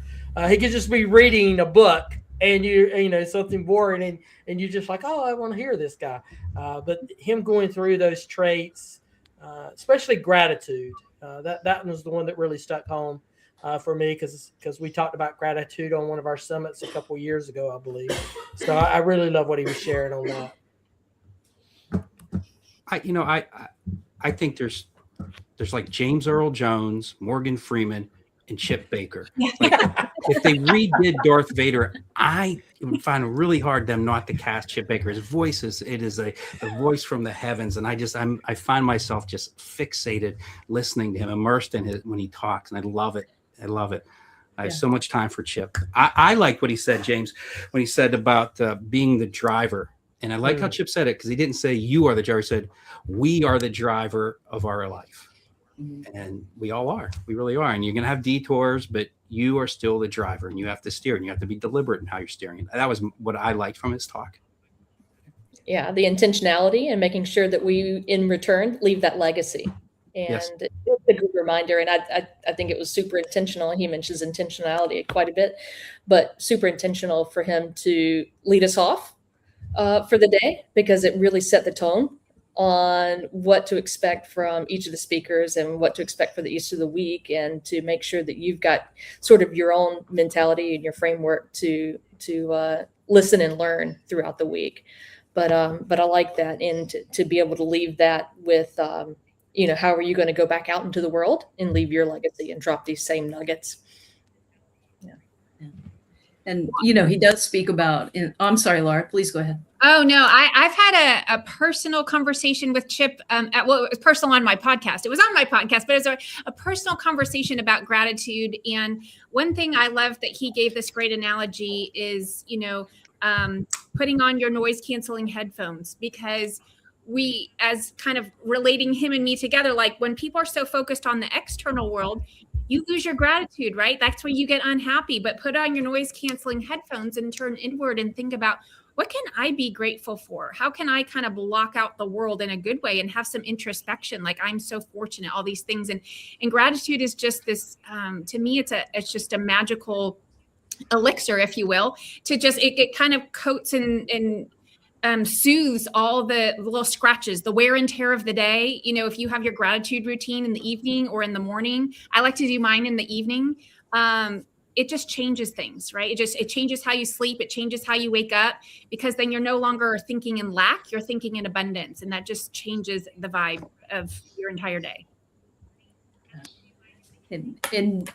He could just be reading a book and something boring and you're just like, oh, I want to hear this guy. But him going through those traits, especially gratitude, that was the one that really stuck home for me because we talked about gratitude on one of our summits a couple of years ago, I believe. So I really love what he was sharing on that. I think there's like James Earl Jones, Morgan Freeman, and Chip Baker. Like, if they redid Darth Vader, I find it really hard them not to cast Chip Baker. His voice is a voice from the heavens, and I find myself just fixated listening to him, immersed in it when he talks, and I love it. I have so much time for Chip. I liked what he said, James, when he said about being the driver. And I like how Chip said it because he didn't say you are the driver. He said we are the driver of our life. And we all are. We really are. And you're going to have detours, but you are still the driver and you have to steer and you have to be deliberate in how you're steering. That was what I liked from his talk. Yeah, the intentionality and making sure that we, in return, leave that legacy. And Yes. it's a good reminder. And I think it was super intentional. He mentions intentionality quite a bit, but super intentional for him to lead us off for the day, because it really set the tone on what to expect from each of the speakers and what to expect for the each of the week, and to make sure that you've got sort of your own mentality and your framework to listen and learn throughout the week. But I like that, and to be able to leave that with how are you going to go back out into the world and leave your legacy and drop these same nuggets. And, he does speak about, I'm sorry, Laura, please go ahead. Oh, no, I've had a personal conversation with Chip. It was personal on my podcast. It was on my podcast, but it was a personal conversation about gratitude. And one thing I love that he gave this great analogy is, putting on your noise canceling headphones, because we, as kind of relating him and me together, like when people are so focused on the external world, you lose your gratitude, right? That's where you get unhappy. But put on your noise canceling headphones and turn inward and think about, what can I be grateful for? How can I kind of block out the world in a good way and have some introspection? Like, I'm so fortunate, all these things. And gratitude is just this, to me, it's just a magical elixir, if you will, to just, it kind of coats and soothes all the little scratches, the wear and tear of the day. If you have your gratitude routine in the evening or in the morning, I like to do mine in the evening. It just changes things, right? It changes how you sleep. It changes how you wake up, because then you're no longer thinking in lack, you're thinking in abundance. And that just changes the vibe of your entire day. And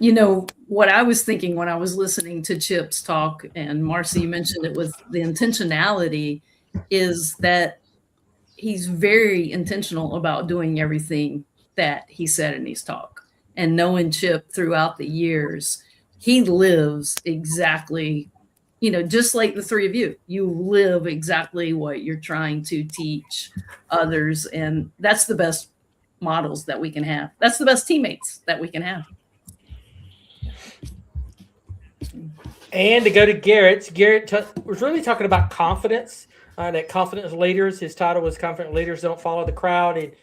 what I was thinking when I was listening to Chip's talk, and Marcy mentioned it, was the intentionality, is that he's very intentional about doing everything that he said in his talk. And knowing Chip throughout the years, he lives exactly, just like the three of you. You live exactly what you're trying to teach others. And that's the best models that we can have. That's the best teammates that we can have. And to go to Garrett was really talking about confidence, that confidence leaders, his title was Confident Leaders Don't Follow the Crowd. And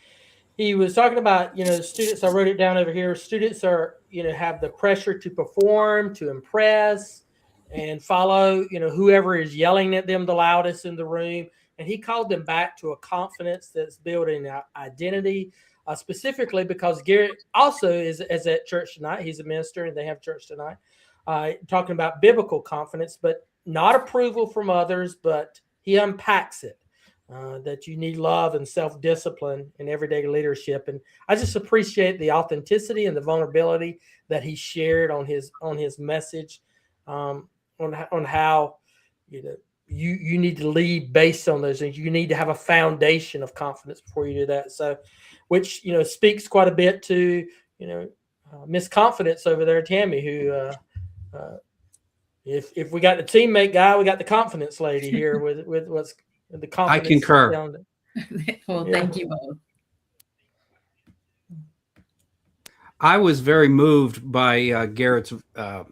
he was talking about, students, I wrote it down over here, students are, have the pressure to perform, to impress, and follow, whoever is yelling at them the loudest in the room. And he called them back to a confidence that's building identity, specifically because Garrett also is at church tonight. He's a minister and they have church tonight, talking about biblical confidence, but not approval from others, but he unpacks it, that you need love and self-discipline in everyday leadership. And I just appreciate the authenticity and the vulnerability that he shared on his message, on how, you need to lead based on those things. You need to have a foundation of confidence before you do that. So, which, speaks quite a bit to, Miss Confidence over there, Tammy, who, if we got the teammate guy, we got the confidence lady here with what's the confidence. I concur. Well, thank you both. I was very moved by Garrett's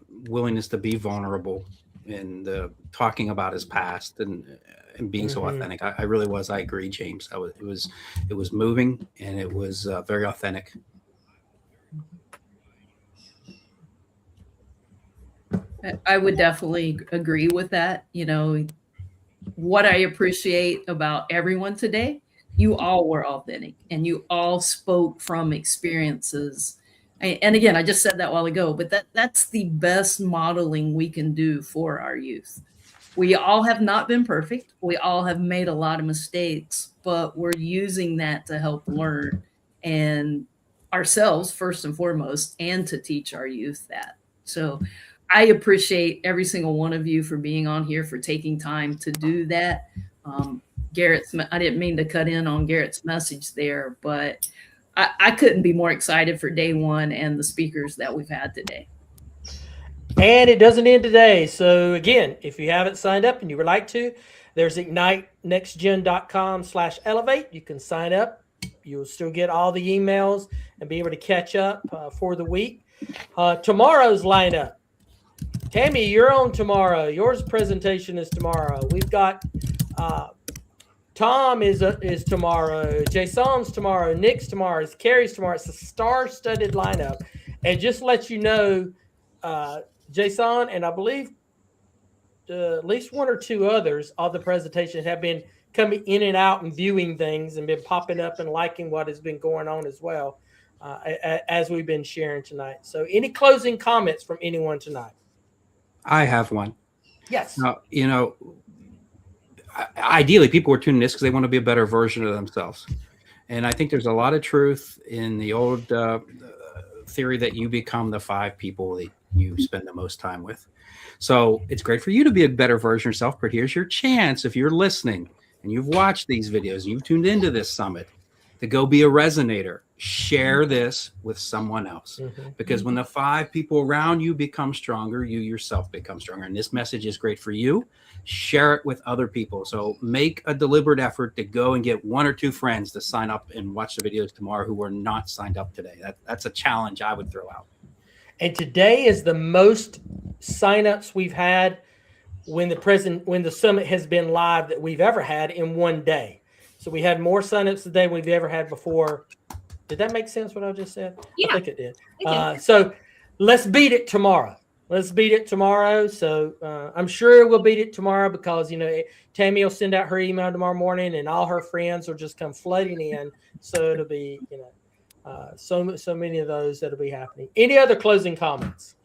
willingness to be vulnerable and talking about his past and being so authentic. I really was. I agree, James. It was moving, and it was very authentic. I would definitely agree with that. What I appreciate about everyone today, you all were authentic and you all spoke from experiences. And again, I just said that a while ago, but that's the best modeling we can do for our youth. We all have not been perfect. We all have made a lot of mistakes, but we're using that to help learn and ourselves first and foremost, and to teach our youth that. So I appreciate every single one of you for being on here, for taking time to do that. I didn't mean to cut in on Garrett's message there, but I couldn't be more excited for day one and the speakers that we've had today. And it doesn't end today. So again, if you haven't signed up and you would like to, there's ignitenextgen.com/elevate. You can sign up. You'll still get all the emails and be able to catch up for the week. Tomorrow's lineup. Tammy, you're on tomorrow. Yours presentation is tomorrow. We've got Tom is tomorrow. Jason's tomorrow. Nick's tomorrow. Carrie's tomorrow. It's a star-studded lineup. And just to let you know, Jason and I believe at least one or two others of the presentation have been coming in and out and viewing things and been popping up and liking what has been going on as well, as we've been sharing tonight. So any closing comments from anyone tonight? I have one. Yes. Now, ideally people are tuning this because they want to be a better version of themselves. And I think there's a lot of truth in the old theory that you become the 5 people that you spend the most time with. So it's great for you to be a better version of yourself, but here's your chance, if you're listening and you've watched these videos, you've tuned into this summit, to go be a resonator. Share this with someone else, because when the 5 people around you become stronger, you yourself become stronger. And this message is great for you. Share it with other people. So make a deliberate effort to go and get 1 or 2 friends to sign up and watch the videos tomorrow who are not signed up today. That's a challenge I would throw out. And today is the most signups we've had when the summit has been live that we've ever had in one day. So we had more signups today than we've ever had before. Did that make sense what I just said? Yeah, I think it did. it did. So let's beat it tomorrow. Let's beat it tomorrow. So I'm sure we'll beat it tomorrow because, Tammy will send out her email tomorrow morning and all her friends will just come flooding in. So it'll be, so many of those that'll be happening. Any other closing comments?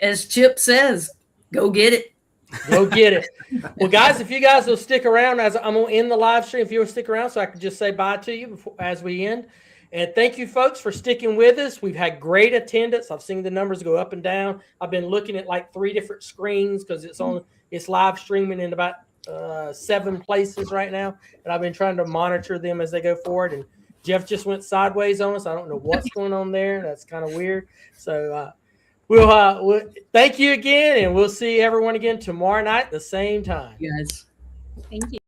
As Chip says, go get it. Go get it. Well, guys, if you guys will stick around, as I'm going to end the live stream, if you'll stick around so I can just say bye to you as we end. And thank you, folks, for sticking with us. We've had great attendance. I've seen the numbers go up and down. I've been looking at like 3 different screens because it's live streaming in about 7 places right now. And I've been trying to monitor them as they go forward. And Jeff just went sideways on us. I don't know what's going on there. That's kind of weird. So we'll thank you again, and we'll see everyone again tomorrow night at the same time. Yes. Thank you.